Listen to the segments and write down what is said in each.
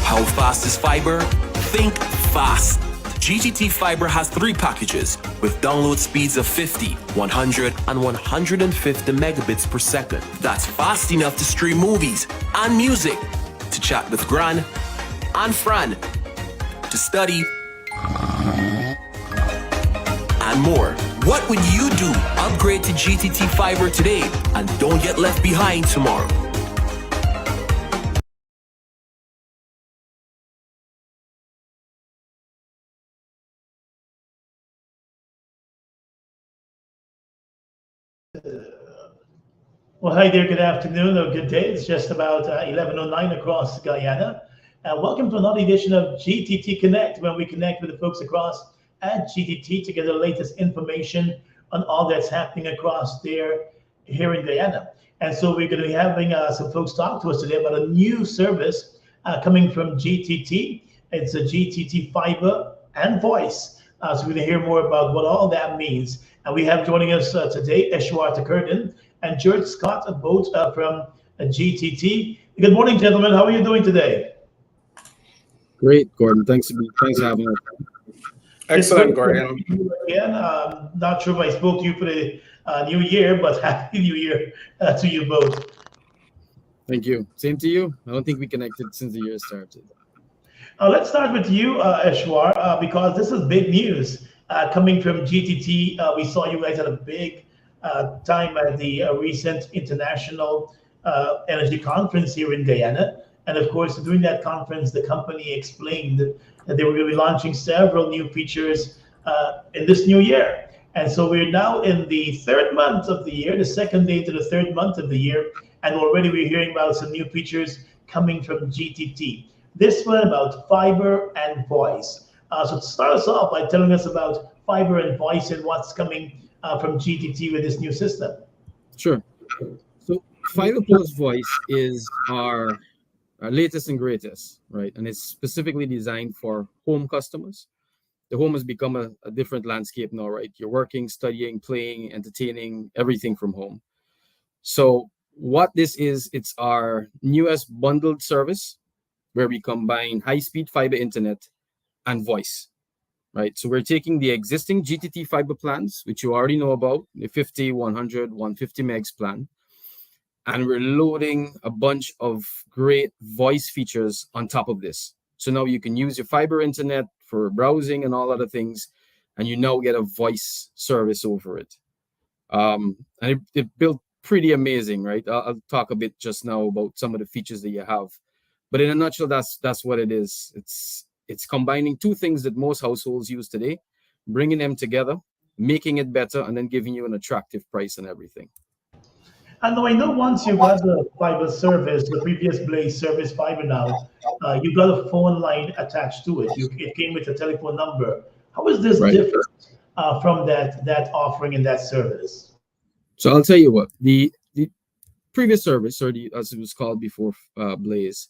How fast is fiber? Think fast. GTT Fiber has 3 packages with download speeds of 50, 100, and 150 megabits per second. That's fast enough to stream movies and music, to chat with Gran and Fran, to study, and more. What would you do? Upgrade to GTT Fiber today and don't get left behind tomorrow. Well, hi there, good afternoon or good day. It's just about 11:09 across Guyana. Welcome to another edition of GTT Connect, where we connect with the folks across at GTT to get the latest information on all that's happening across there here in Guyana. And so we're going to be having some folks talk to us today about a new service coming from GTT. It's a GTT Fiber and Voice. So we're going to hear more about what all that means. And we have joining us today, Eshwar Takurdin and George Scott, both from GTT. Good morning, gentlemen. How are you doing today? Great, Gordon. Thanks for having us. Excellent, Gordon. Again, not sure if I spoke to you for the new year, but happy new year to you both. Thank you. Same to you. I don't think we connected since the year started. Let's start with you, Eshwar, because this is big news coming from GTT. We saw you guys had a big time at the recent International Energy Conference here in Guyana. And of course, during that conference, the company explained that they were going to be launching several new features in this new year. And so we're now in the 3rd month of the year, the 2nd day to the 3rd month of the year. And already we're hearing about some new features coming from GTT. This one about fiber and voice. So to start us off by telling us about fiber and voice and what's coming from GTT with this new system. Sure. So Fiber Plus Voice is our latest and greatest, right? And it's specifically designed for home customers. The home has become a different landscape now, right? You're working, studying, playing, entertaining, everything from home. So what this is, it's our newest bundled service where we combine high-speed fiber internet and voice, right? So we're taking the existing GTT fiber plans, which you already know about, the 50, 100, 150 megs plan, and we're loading a bunch of great voice features on top of this. So now you can use your fiber internet for browsing and all other things, and you now get a voice service over it. And it built pretty amazing, right? I'll talk a bit just now about some of the features that you have. But in a nutshell, that's what it is. It's combining 2 things that most households use today, bringing them together, making it better, and then giving you an attractive price and everything. And I know once you got the fiber service, the previous Blaze service fiber now, you got a phone line attached to it. It came with a telephone number. How is this different from that offering and that service? So I'll tell you what, the previous service, or as it was called before, Blaze,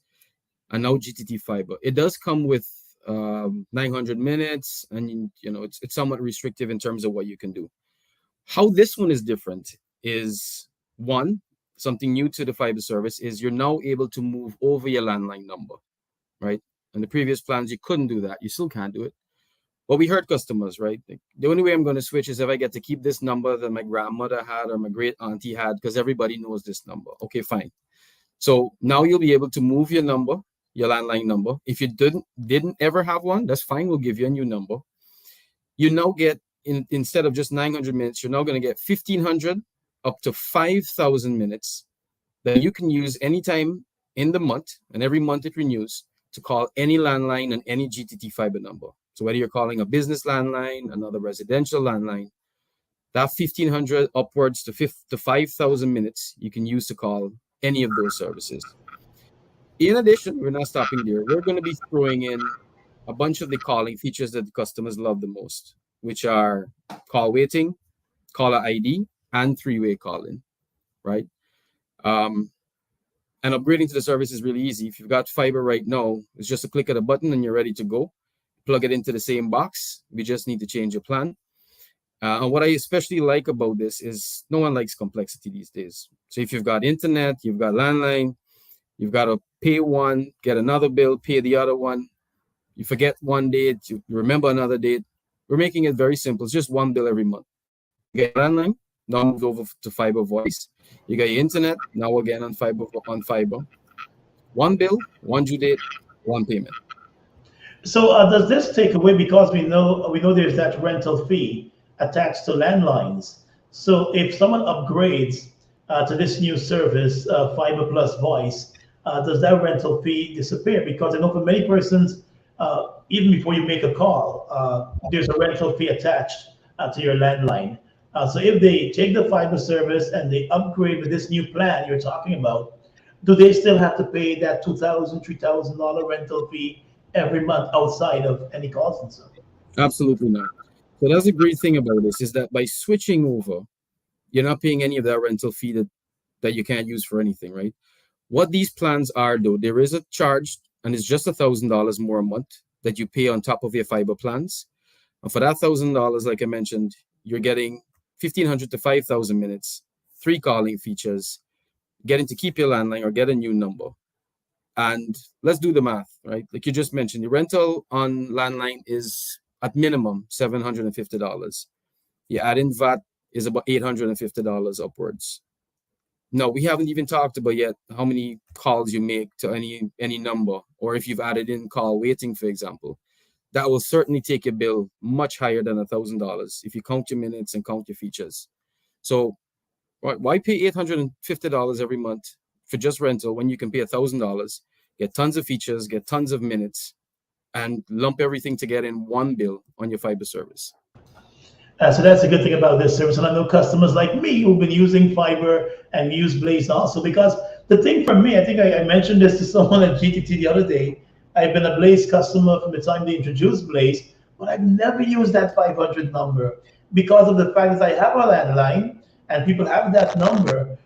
and now GTT Fiber, it does come with 900 minutes, and it's somewhat restrictive in terms of what you can do. How this one is different is, one, something new to the fiber service is you're now able to move over your landline number, right? And the previous plans, you couldn't do that. You still can't do it. But we heard customers, right? The only way I'm going to switch is if I get to keep this number that my grandmother had or my great auntie had, because everybody knows this number. Okay, fine. So now you'll be able to move your number, your landline number. If you didn't ever have one, that's fine. We'll give you a new number. You now get, instead of just 900 minutes, you're now going to get 1,500 up to 5,000 minutes that you can use anytime in the month, and every month it renews, to call any landline and any GTT fiber number. So whether you're calling a business landline, another residential landline, that 1,500 upwards to 5,000 minutes you can use to call any of those services. In addition, we're not stopping there. We're going to be throwing in a bunch of the calling features that the customers love the most, which are call waiting, caller ID, and 3-way calling, right? And upgrading to the service is really easy. If you've got fiber right now, it's just a click of a button and you're ready to go. Plug it into the same box. We just need to change your plan. And what I especially like about this is no one likes complexity these days. So if you've got internet, you've got landline, you've got to pay one, get another bill, pay the other one. You forget one date, you remember another date. We're making it very simple. It's just one bill every month. You get landline, now move over to fiber voice. You got your internet, now again on fiber. One bill, one due date, one payment. So does this take away, because we know there's that rental fee attached to landlines. So if someone upgrades to this new service, Fiber Plus Voice, does that rental fee disappear? Because I know for many persons, even before you make a call, there's a rental fee attached to your landline. So if they take the fiber service and they upgrade with this new plan you're talking about, do they still have to pay that $2,000, $3,000 rental fee every month outside of any calls and stuff? Absolutely not. So that's the great thing about this, is that by switching over, you're not paying any of that rental fee that you can't use for anything, right? What these plans are, though, there is a charge, and it's just $1,000 more a month that you pay on top of your fiber plans. And for that $1,000, like I mentioned, you're getting 1,500 to 5,000 minutes, 3 calling features, getting to keep your landline or get a new number. And let's do the math, right? Like you just mentioned, the rental on landline is at minimum $750. You add in VAT is about $850 upwards. No, we haven't even talked about yet how many calls you make to any number, or if you've added in call waiting, for example. That will certainly take your bill much higher than $1,000 if you count your minutes and count your features. So why pay $850 every month for just rental when you can pay $1,000, get tons of features, get tons of minutes, and lump everything together in one bill on your fiber service? So that's a good thing about this service. And I know customers like me who've been using fiber and use Blaze also, because the thing for me, I think I mentioned this to someone at GTT the other day. I've been a Blaze customer from the time they introduced Blaze, but I've never used that 500 number because of the fact that I have a landline and people have that number.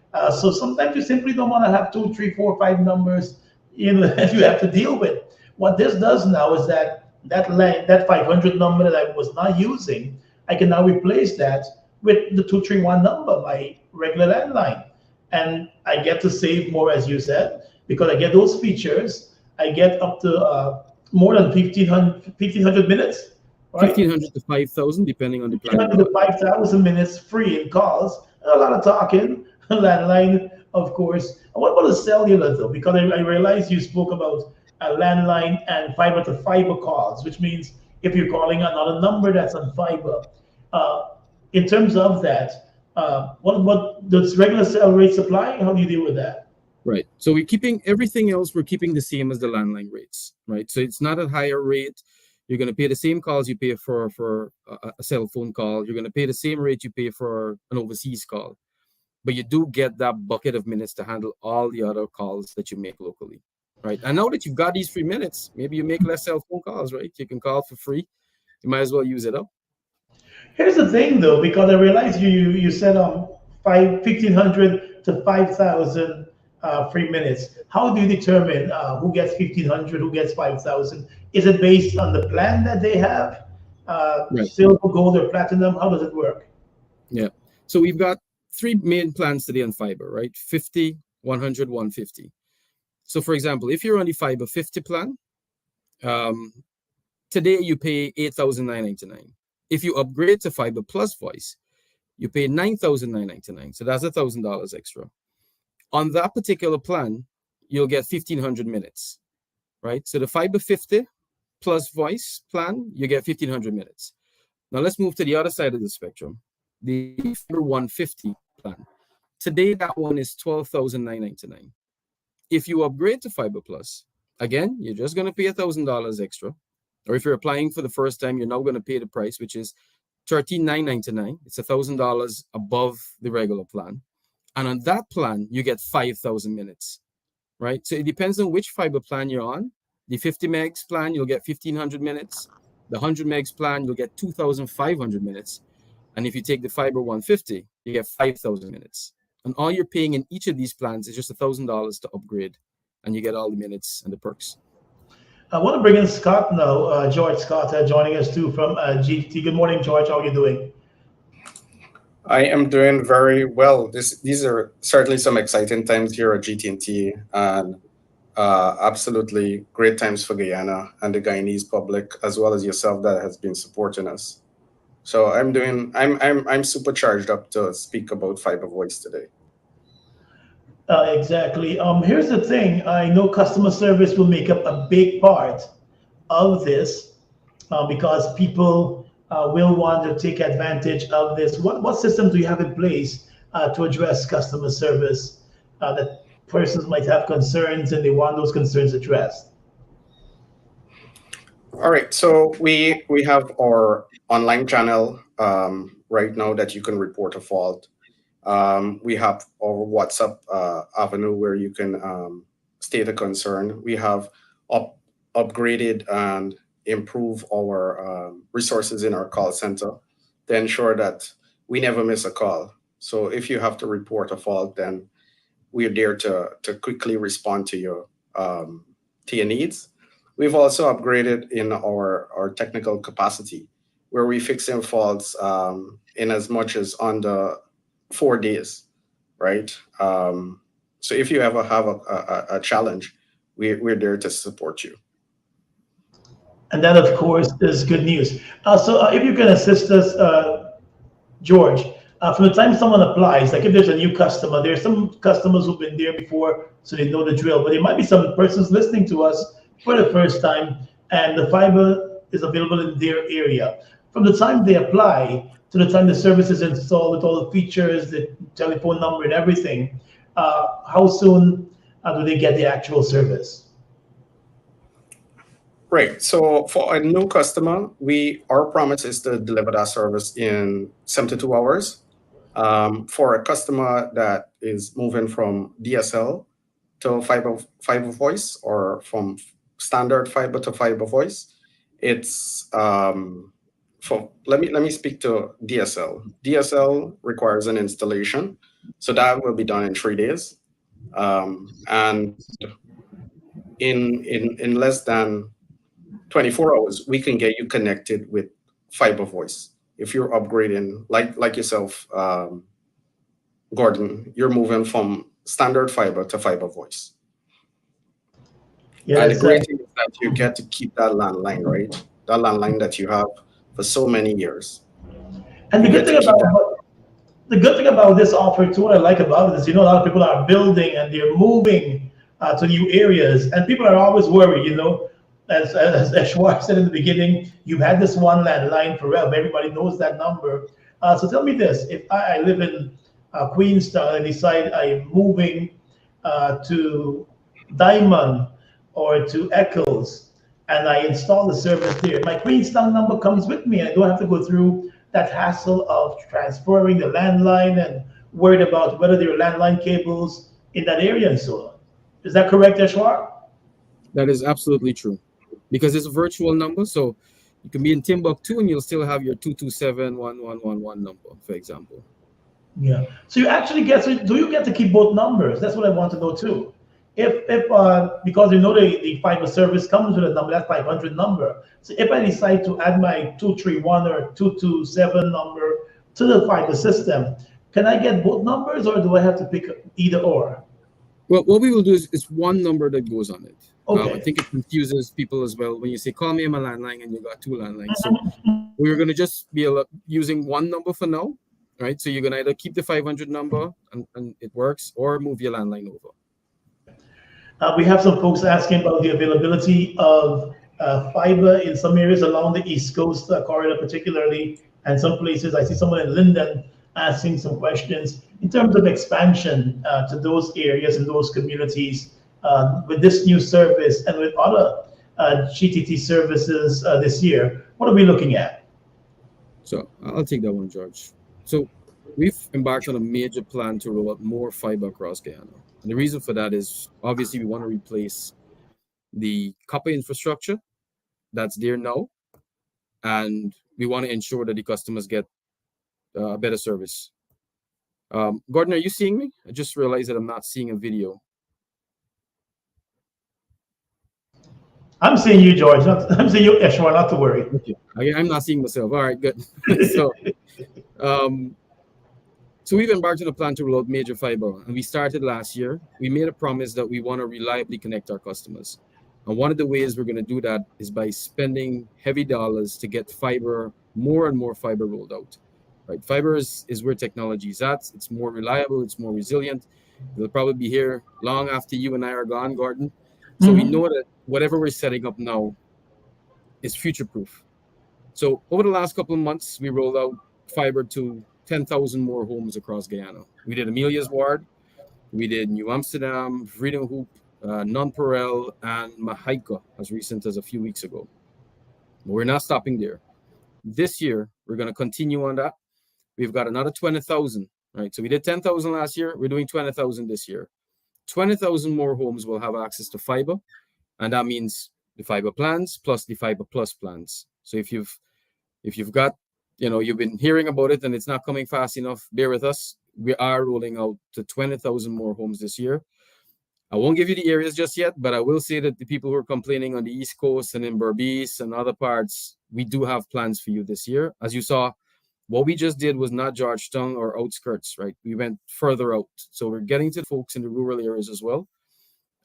So sometimes you simply don't want to have 2, 3, 4, 5 numbers that you have to deal with. What this does now is that 500 number that I was not using, I can now replace that with the 231 number, my regular landline. And I get to save more, as you said, because I get those features. I get up to more than 1,500 minutes, right? 1,500 to 5,000, depending on the plan. 1,500 to 5,000 minutes free in calls. A lot of talking, landline, of course. And what about the cellular, though? Because I realized you spoke about a landline and fiber to fiber calls, which means if you're calling another number that's on fiber, in terms of that, what does regular cell rates apply? How do you deal with that? Right. So we're keeping everything else, we're keeping the same as the landline rates, right? So it's not a higher rate. You're going to pay the same calls you pay for a cell phone call. You're going to pay the same rate you pay for an overseas call. But you do get that bucket of minutes to handle all the other calls that you make locally, right? And now that you've got these free minutes, maybe you make less cell phone calls, right? You can call for free. You might as well use it up. Here's the thing, though, because I realized you said 1,500 to 5,000 free minutes. How do you determine who gets 1,500, who gets 5,000? Is it based on the plan that they have, Right. silver, gold, or platinum? How does it work? Yeah. So we've got 3 main plans today on fiber, right? 50, 100, 150. So for example, if you're on the fiber 50 plan, today you pay $8,999. If you upgrade to Fiber Plus Voice, you pay $9,999. So that's $1,000 extra. On that particular plan, you'll get 1,500 minutes, right? So the Fiber 50 Plus Voice plan, you get 1,500 minutes. Now let's move to the other side of the spectrum, the Fiber 150 plan. Today, that one is $12,999. If you upgrade to Fiber Plus, again, you're just going to pay $1,000 extra. Or if you're applying for the first time, you're now going to pay the price, which is $13,999. It's $1,000 above the regular plan. And on that plan, you get 5,000 minutes, right? So it depends on which fiber plan you're on. The 50 megs plan, you'll get 1,500 minutes. The 100 megs plan, you'll get 2,500 minutes. And if you take the Fiber 150, you get 5,000 minutes. And all you're paying in each of these plans is just $1,000 to upgrade, and you get all the minutes and the perks. I want to bring in Scott now, George Scott, joining us too from GTT. Good morning, George. How are you doing? I am doing very well. These are certainly some exciting times here at GTT, and Absolutely great times for Guyana and the Guyanese public, as well as yourself that has been supporting us. So I'm super charged up to speak about Fiber Voice today. Exactly. Here's the thing. I know customer service will make up a big part of this because people will want to take advantage of this. What systems do you have in place to address customer service that persons might have concerns and they want those concerns addressed? All right, so we have our online channel right now that you can report a fault. We have our WhatsApp avenue where you can state a concern. We have upgraded and improve our resources in our call center to ensure that we never miss a call. So if you have to report a fault, then we're there to quickly respond to your needs. We've also upgraded in our technical capacity, where we fixing faults in as much as under 4 days, right? So if you ever have a challenge, we're there to support you. And that, of course, is good news. So if you can assist us, George, from the time someone applies, like if there's a new customer, there's some customers who've been there before, so they know the drill, but there might be some persons listening to us for the first time, and the fiber is available in their area. From the time they apply to the time the service is installed with all the features, the telephone number and everything, how soon do they get the actual service? Right. So for a new customer, our promise is to deliver that service in 72 hours. For a customer that is moving from DSL to fiber voice, or from standard fiber to fiber voice, it's let me speak to DSL. DSL requires an installation, so that will be done in 3 days, and in less than 24 hours, we can get you connected with fiber voice. If you're upgrading, like yourself, Gordon, you're moving from standard fiber to fiber voice. Yeah, and the great thing is that you get to keep that landline, right? That landline that you have for so many years. And the good thing about this offer too, what I like about it is, a lot of people are building and they're moving to new areas, and people are always worried, as Eshwar said in the beginning, you've had this one landline forever. Everybody knows that number. So tell me this: if I live in Queenstown and decide I'm moving to Diamond or to Eccles, and I install the service there, my Queenstown number comes with me. I don't have to go through that hassle of transferring the landline and worried about whether there are landline cables in that area and so on. Is that correct, Eshwar? That is absolutely true, because it's a virtual number. So you can be in Timbuktu and you'll still have your 227-1111 number, for example. Yeah. So you actually do you get to keep both numbers? That's what I want to know too. If because the fiber service comes with a number, that 500 number. So if I decide to add my 231 or 227 number to the fiber system, can I get both numbers, or do I have to pick either or? Well, what we will do is one number that goes on it. Okay. I think it confuses people as well when you say, call me on my landline, and you got two landlines. So we're going to just be using one number for now, right? So you're going to either keep the 500 number and it works, or move your landline over. We have some folks asking about the availability of fiber in some areas along the East Coast corridor, particularly, and some places. I see someone in Linden asking some questions in terms of expansion to those areas and those communities with this new service and with other GTT services this year. What are we looking at? So I'll take that one, George. So we've embarked on a major plan to roll out more fiber across Guyana. And the reason for that is obviously we want to replace the copper infrastructure that's there now, and we want to ensure that the customers get better service. Gordon, are you seeing me? I just realized that I'm not seeing a video. I'm seeing you, George. I'm seeing you, Eshwar, not to worry. Okay. I'm not seeing myself. All right, good. So we've embarked on a plan to roll out major fiber, and we started last year. We made a promise that we want to reliably connect our customers. And one of the ways we're going to do that is by spending heavy dollars to get fiber, more and more fiber rolled out. Right? Fiber is where technology is at. It's more reliable, it's more resilient. It'll probably be here long after you and I are gone, Gordon. So we know that whatever we're setting up now is future proof. So over the last couple of months, we rolled out fiber to 10,000 more homes across Guyana. We did Amelia's Ward, we did New Amsterdam, Freedom Hoop, Nonpareil, and Mahaika as recent as a few weeks ago. But we're not stopping there. This year, we're going to continue on that. We've got another 20,000, right? So we did 10,000 last year. We're doing 20,000 this year. 20,000 more homes will have access to fiber, and that means the fiber plans plus the fiber plus plans. So if you've got, you've been hearing about it and it's not coming fast enough, bear with us. We are rolling out to 20,000 more homes this year. I won't give you the areas just yet, but I will say that the people who are complaining on the East Coast and in Berbice and other parts, we do have plans for you this year. As you saw, what we just did was not Georgetown or outskirts, right? We went further out. So we're getting to the folks in the rural areas as well.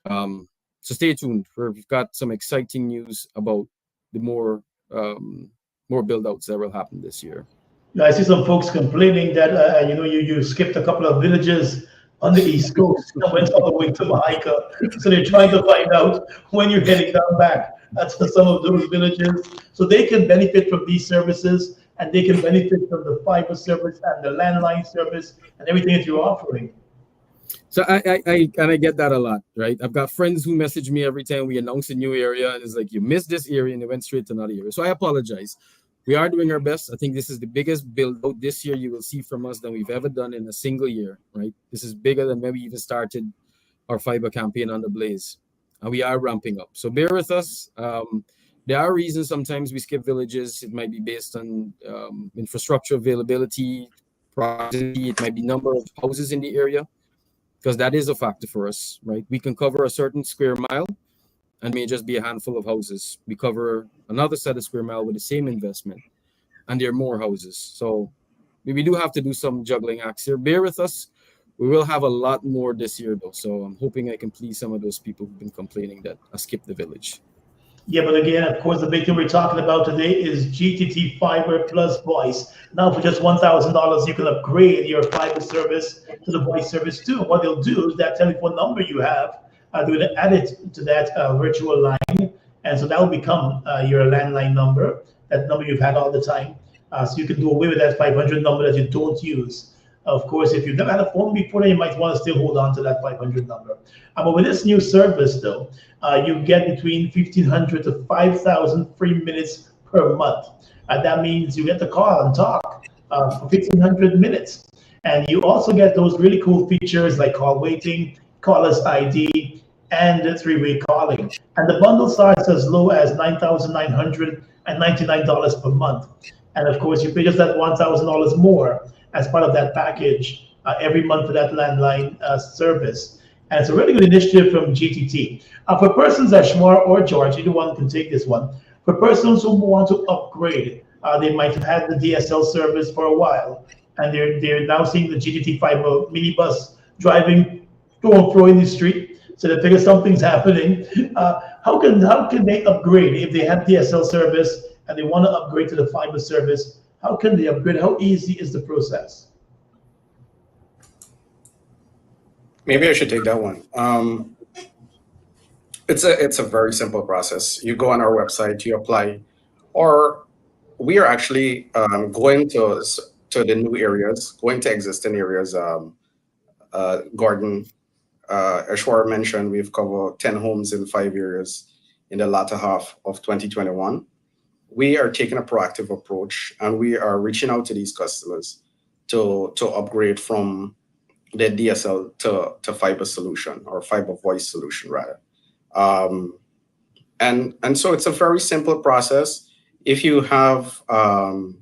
So stay tuned. We've got some exciting news about the more build outs that will happen this year. I see some folks complaining that you skipped a couple of villages on the East Coast and went all the way to Mahaika. So they're trying to find out when you're heading down back to some of those villages, so they can benefit from these services, and they can benefit from the fiber service and the landline service and everything that you're offering. So I get that a lot, right? I've got friends who message me every time we announce a new area, and it's like, you missed this area and they went straight to another area. So I apologize. We are doing our best. I think this is the biggest build out this year you will see from us than we've ever done in a single year, right? This is bigger than when we even started our fiber campaign under Blaze. And we are ramping up. So bear with us. There are reasons sometimes we skip villages. It might be based on infrastructure availability, proximity. It might be number of houses in the area, because that is a factor for us, right? We can cover a certain square mile and may just be a handful of houses. We cover another set of square mile with the same investment, and there are more houses. So we do have to do some juggling acts here. Bear with us. We will have a lot more this year, though. So I'm hoping I can please some of those people who've been complaining that I skipped the village. Yeah, but again, of course, the big thing we're talking about today is GTT Fiber plus voice. Now, for just $1,000, you can upgrade your fiber service to the voice service too. What they'll do is that telephone number you have, they're going to add it to that virtual line, and so that will become your landline number, that number you've had all the time. So you can do away with that 500 number that you don't use. Of course, if you've never had a phone before, then you might want to still hold on to that 500 number. But with this new service, though, you get between 1,500 to 5,000 free minutes per month. That means you get to call and talk for 1,500 minutes. And you also get those really cool features like call waiting, caller's ID, and three-way calling. And the bundle starts as low as $9,999 per month. And of course, you pay just that $1,000 more as part of that package every month for that landline service. And it's a really good initiative from GTT. For persons, Ashmar or George, either one can take this one. For persons who want to upgrade, they might have had the DSL service for a while, and they're now seeing the GTT Fiber minibus driving to and fro in the street. So they figure something's happening. How can they upgrade if they have DSL service and they want to upgrade to the fiber service? How can they upgrade? How easy is the process? Maybe I should take that one. It's a very simple process. You go on our website, you apply, or we are actually going to the new areas, going to existing areas. Gordon, Ashwar mentioned we've covered 10 homes in 5 areas in the latter half of 2021. We are taking a proactive approach, and we are reaching out to these customers to upgrade from their DSL to fiber solution, or fiber voice solution rather. And so it's a very simple process. If you have a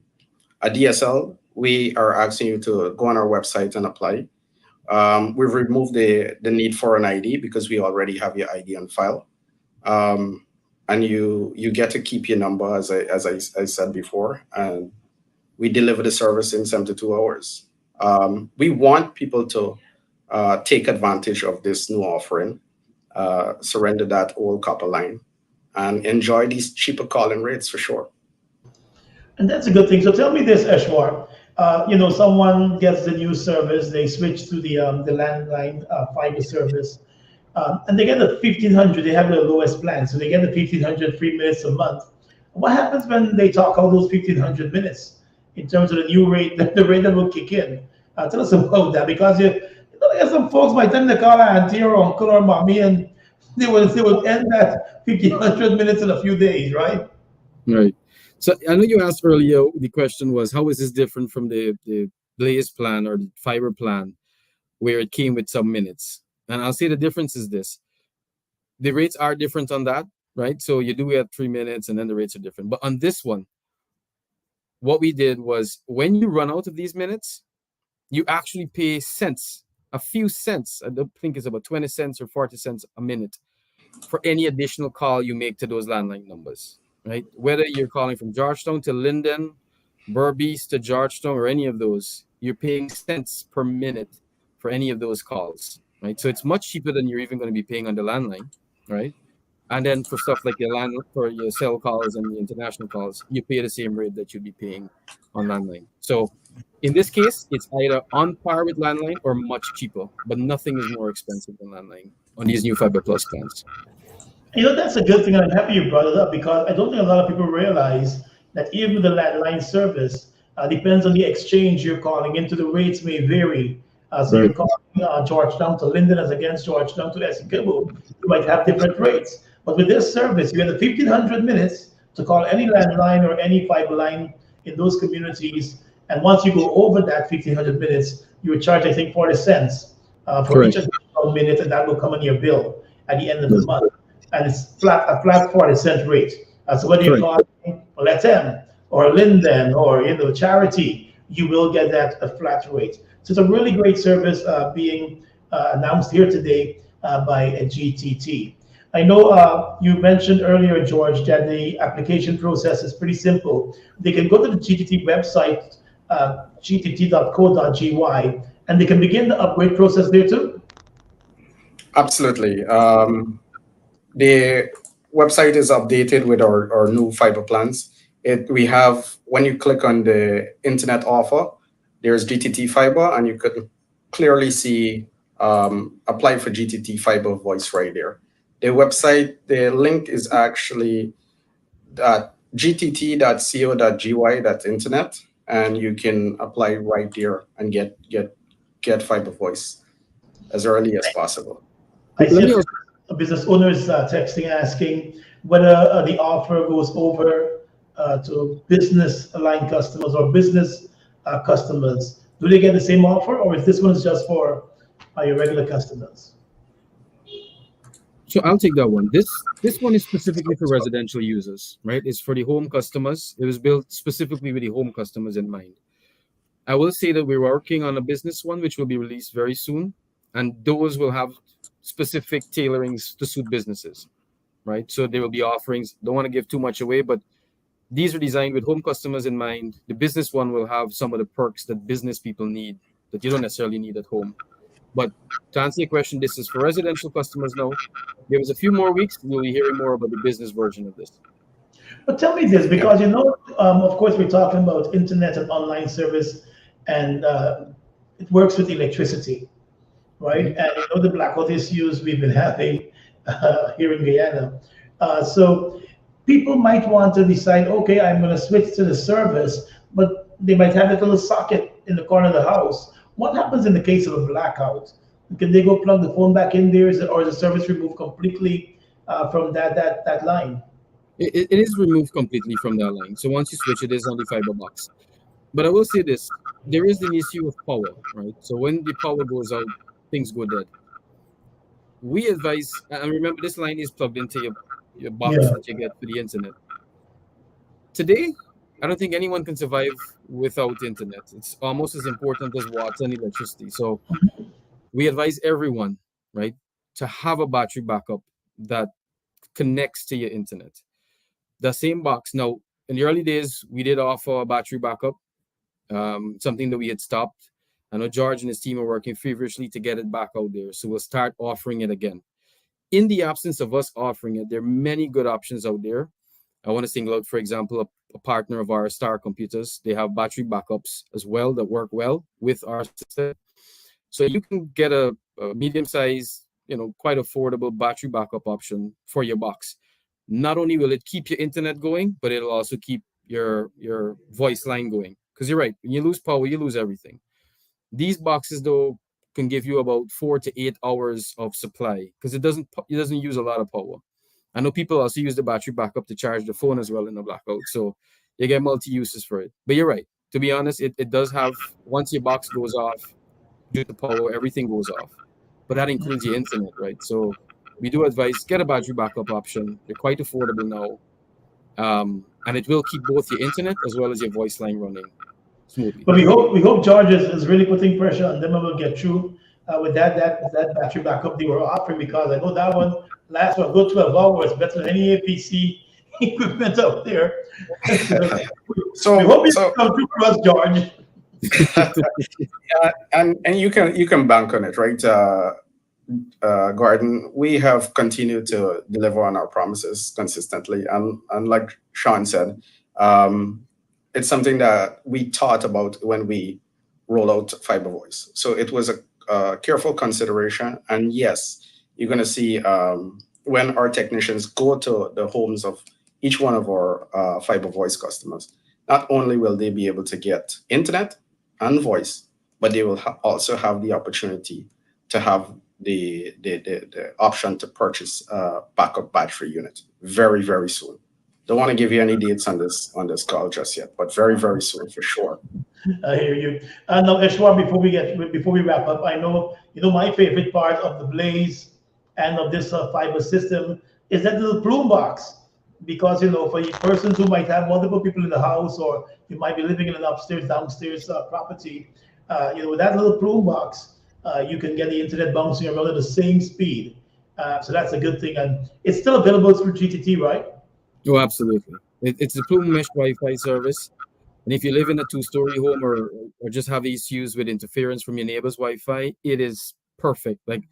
DSL, we are asking you to go on our website and apply. We've removed the need for an ID because we already have your ID on file. And you get to keep your number, as I said before, and we deliver the service in 72 hours. We want people to take advantage of this new offering, surrender that old copper line, and enjoy these cheaper calling rates for sure. And that's a good thing. So tell me this, Eshwar. Someone gets the new service, they switch to the landline fiber service, and they get the 1500. They have the lowest plan, so they get the 1500 free minutes a month. What happens when they talk all those 1500 minutes in terms of the new rate, the rate that will kick in? Tell us about that because there's some folks by the time they call auntie or uncle or mommy, and they would end that 1500 minutes in a few days, right? Right. So I know you asked earlier, the question was, how is this different from the Blaze plan or the fiber plan where it came with some minutes? And I'll say the difference is this. The rates are different on that, right? So you do get 3 minutes and then the rates are different. But on this one, what we did was when you run out of these minutes, you actually pay cents, a few cents. I don't think it's about 20 cents or 40 cents a minute for any additional call you make to those landline numbers, right? Whether you're calling from Georgetown to Linden, Berbice to Georgetown, or any of those, you're paying cents per minute for any of those calls, right? So it's much cheaper than you're even going to be paying on the landline, right? And then for stuff like your land for your cell calls and the international calls, you pay the same rate that you'd be paying on landline. So in this case, it's either on par with landline or much cheaper, but nothing is more expensive than landline on these new Fiber Plus plans. That's a good thing, and I'm happy you brought it up because I don't think a lot of people realize that even with the landline service, depends on the exchange you're calling into. The rates may vary. So Right. you're calling Georgetown to Linden as against Georgetown to Essequibo, you might have different rates. But with this service, you get the 1500 minutes to call any landline or any fiber line in those communities. And once you go over that 1500 minutes, you would charge, I think, 40 cents for each Correct. additional minute, and that will come on your bill at the end of the Yes. month. And it's a flat 40-cent rate. So whether you're Correct. calling Letem or Linden or Charity, you will get that a flat rate. So it's a really great service being announced here today by GTT. I know you mentioned earlier, George, that the application process is pretty simple. They can go to the GTT website, gtt.co.gy, and they can begin the upgrade process there too. Absolutely. The website is updated with our new fiber plans. We have, when you click on the internet offer, there's GTT Fiber, and you could clearly see apply for GTT Fiber voice right there. The website, the link is actually at gtt.co.gy.internet, and you can apply right there and get fiber voice as early as possible. I Let see me also, a business owners texting asking whether the offer goes over to business line customers or business customers. Do they get the same offer, or is this one just for your regular customers? so I'll take that one. This one is specifically for residential users, right? It's for the home customers. It was built specifically with the home customers in mind. I will say that we're working on a business one, which will be released very soon, and those will have specific tailorings to suit businesses, right? So there will be offerings. Don't want to give too much away, but these are designed with home customers in mind. The business one will have some of the perks that business people need that you don't necessarily need at home. But to answer your question, this is for residential customers now. Give us a few more weeks, we'll be hearing more about the business version of this. But tell me this, Yeah. because of course, we're talking about internet and online service, and it works with electricity, right? Mhm. And the blackout issues we've been having here in Guyana. So people might want to decide, okay, I'm going to switch to the service, but they might have a little socket in the corner of the house. What happens in the case of a blackout? Can they go plug the phone back in there, or is the service removed completely from that line? It is removed completely from that line. So once you switch, it is on the fiber box. But I will say this, there is an issue of power, right? So when the power goes out, things go dead. We advise, and remember this line is plugged into your box Yeah. that you get for the internet. Today, I don't think anyone can survive without internet. It's almost as important as water and electricity. So we advise everyone, right, to have a battery backup that connects to your internet. The same box. Now, in the early days, we did offer a battery backup, something that we had stopped. I know George and his team are working feverishly to get it back out there. So we'll start offering it again. In the absence of us offering it, there are many good options out there. I want to single out, for example, a partner of our Star Computers. They have battery backups as well that work well with our system. So you can get a medium size, quite affordable battery backup option for your box. Not only will it keep your internet going, but it'll also keep your voice line going. Because you're right, when you lose power, you lose everything. These boxes though can give you about 4 to 8 hours of supply because it doesn't use a lot of power. I know people also use the battery backup to charge the phone as well in the blackout. So you get multi uses for it. But you're right. To be honest, it does have, once your box goes off due to power, everything goes off. But that includes your internet, right? So we do advise get a battery backup option. They're quite affordable now. And it will keep both your internet as well as your voice line running smoothly. But we hope George is really putting pressure on them and will get through with that battery backup they were offering, because I know that one lasts for a good 12 hours, better than any APC equipment out there. So we hope you come through for us, George. and you can bank on it, right? Gordon, we have continued to deliver on our promises consistently, and like Sean said, it's something that we thought about when we roll out Fiber Voice. So it was a careful consideration, and yes, you're going to see when our technicians go to the homes of each one of our Fiber Voice customers, not only will they be able to get internet and voice, but they will also have the opportunity to have the option to purchase a backup battery unit very, very soon. Don't want to give you any dates on this call just yet, but very, very soon for sure. I hear you. Now, Eshwar, before we wrap up, I know my favorite part of the Blaze and of this fiber system is that little plume box, because for persons who might have multiple people in the house, or you might be living in an upstairs, downstairs property, with that little plume box, you can get the internet bouncing around at the same speed. So that's a good thing, and it's still available through GTT, right? Oh, absolutely. It's a Plume Mesh Wi-Fi service. And if you live in a two-story home or just have issues with interference from your neighbor's Wi-Fi, it is perfect. Like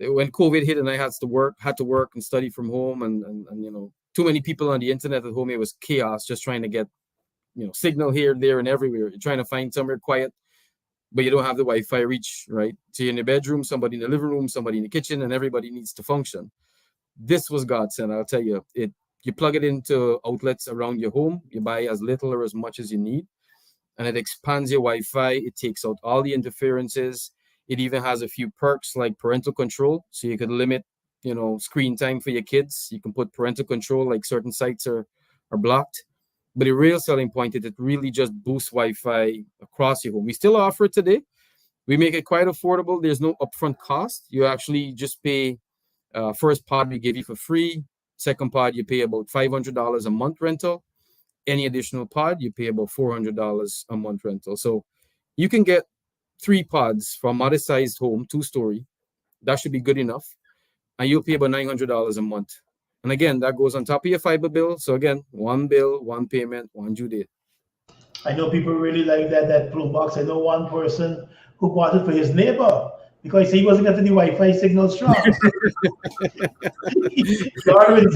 when COVID hit and I had to work and study from home, and too many people on the internet at home, it was chaos just trying to get signal here, there, and everywhere. You're trying to find somewhere quiet, but you don't have the Wi-Fi reach, right? So you're in the bedroom, somebody in the living room, somebody in the kitchen, and everybody needs to function. This was godsend, I'll tell you. You plug it into outlets around your home. You buy as little or as much as you need, and it expands your Wi-Fi. It takes out all the interferences. It even has a few perks like parental control, so you could limit, screen time for your kids. You can put parental control, like certain sites are blocked. But the real selling point is it really just boosts Wi-Fi across your home. We still offer it today. We make it quite affordable. There's no upfront cost. You actually just pay. First pod we give you for free. Second pod, you pay about $500 a month rental. Any additional pod, you pay about $400 a month rental. So you can get 3 pods from a modest-sized home, 2-story. That should be good enough. And you'll pay about $900 a month. And again, that goes on top of your fiber bill. So again, one bill, one payment, one due date. I know people really like that plume box. I know one person who bought it for his neighbor because he wasn't getting the Wi-Fi signal strong. Darwin,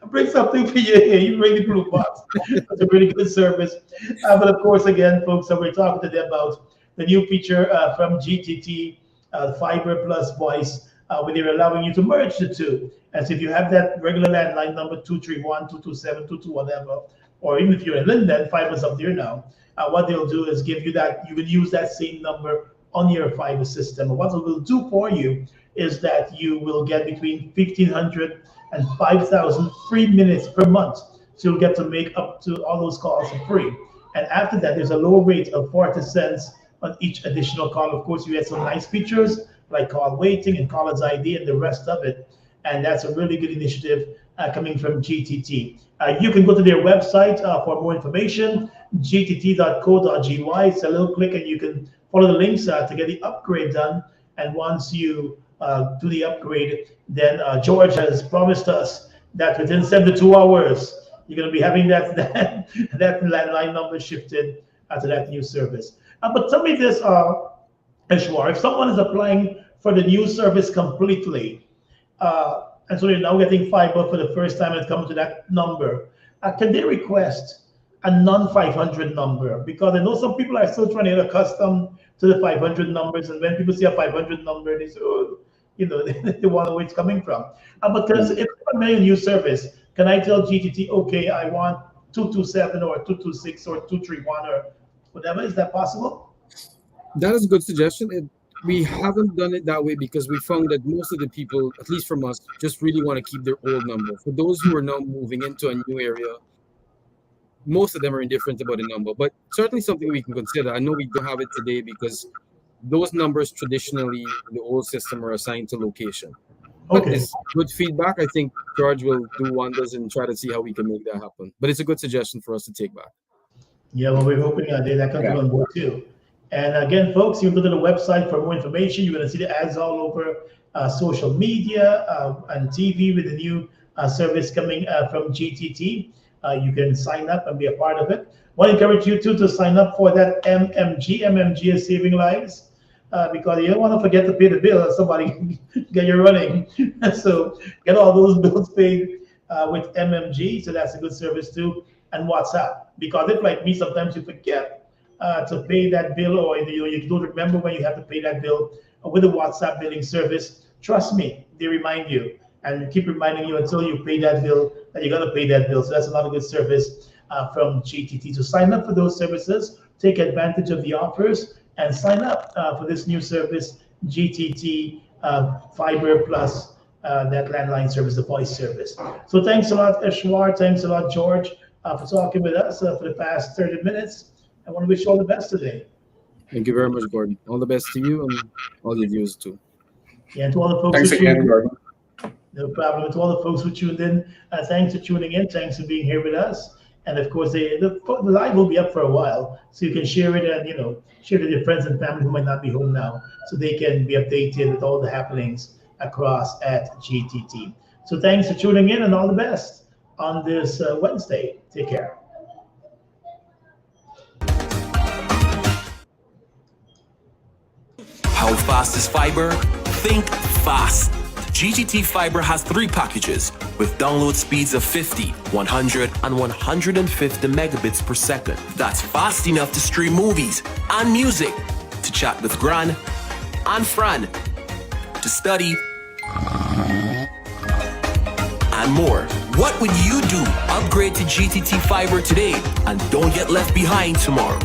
bring something for you here. You bring the plume box. That's a really good service. But of course, again, folks, we're talking to them about the new feature from GTT, Fiber plus Voice, where they're allowing you to merge the two. And so if you have that regular landline number, 231-227-22, whatever, or even if you're in Linden, Fiber's up there now, what they'll do is give you that, you can use that same number on your fiber system. And what it will do for you is that you will get between 1,500 and 5,000 free minutes per month. So you'll get to make up to all those calls for free. And after that, there's a low rate of 40 cents on each additional call. Of course, you get some nice features like call waiting and caller's ID and the rest of it. And that's a really good initiative coming from GTT. You can go to their website for more information, gtt.co.gy. It's a little click and you can follow the links to get the upgrade done. And once you do the upgrade, then George has promised us that within 72 hours, you're going to be having that landline number shifted to that new service. But tell me this, Ishwar, if someone is applying for the new service completely, and so they're now getting fiber for the first time and it's coming to that number, can they request a non-500 number? Because I know some people are still trying to get accustomed to the 500 numbers, and when people see a 500 number, they say, oh, they want to know where it's coming from. But if I'm a new service, can I tell GTT, okay, I want 227 or 226 or 231 or whatever? Is that possible? That is a good suggestion. We haven't done it that way because we found that most of the people, at least from us, just really want to keep their old number. For those who are now moving into a new area, most of them are indifferent about the number, but certainly something we can consider. I know we don't have it today because those numbers traditionally in the old system are assigned to location. But Okay. it's good feedback. I think George will do wonders and try to see how we can make that happen. But it's a good suggestion for us to take back. Yeah, well, we're hoping that comes on board too. And again, folks, you can go to the website for more information. You're going to see the ads all over social media and TV with the new service coming from GTT. You can sign up and be a part of it. I want to encourage you too to sign up for that MMG. MMG is saving lives because you don't want to forget to pay the bill or somebody get you running. So get all those bills paid with MMG. So that's a good service too. And WhatsApp, because if like me, sometimes you forget to pay that bill, or you don't remember when you have to pay that bill with the WhatsApp billing service. Trust me, they remind you and keep reminding you until you pay that bill that you're going to pay that bill. So that's another good service from GTT. So sign up for those services, take advantage of the offers, and sign up for this new service, GTT Fiber Plus, that landline service, the voice service. So thanks a lot, Ishwar. Thanks a lot, George, for talking with us for the past 30 minutes. I want to wish you all the best today. Thank you very much, Gordon. All the best to you and all your viewers too. Yeah, and to all the folks Thanks who again, tuned Gordon. No problem. To all the folks who tuned in, thanks for tuning in. Thanks for being here with us. And of course, the live will be up for a while, so you can share it and share it with your friends and family who might not be home now, so they can be updated with all the happenings across at GTT. So thanks for tuning in and all the best on this Wednesday. Take care. How fast is fiber? Think fast. GTT Fiber has 3 packages with download speeds of 50, 100, and 150 megabits per second. That's fast enough to stream movies and music, to chat with Gran and Fran, to study, and more. What would you do? Upgrade to GTT Fiber today and don't get left behind tomorrow.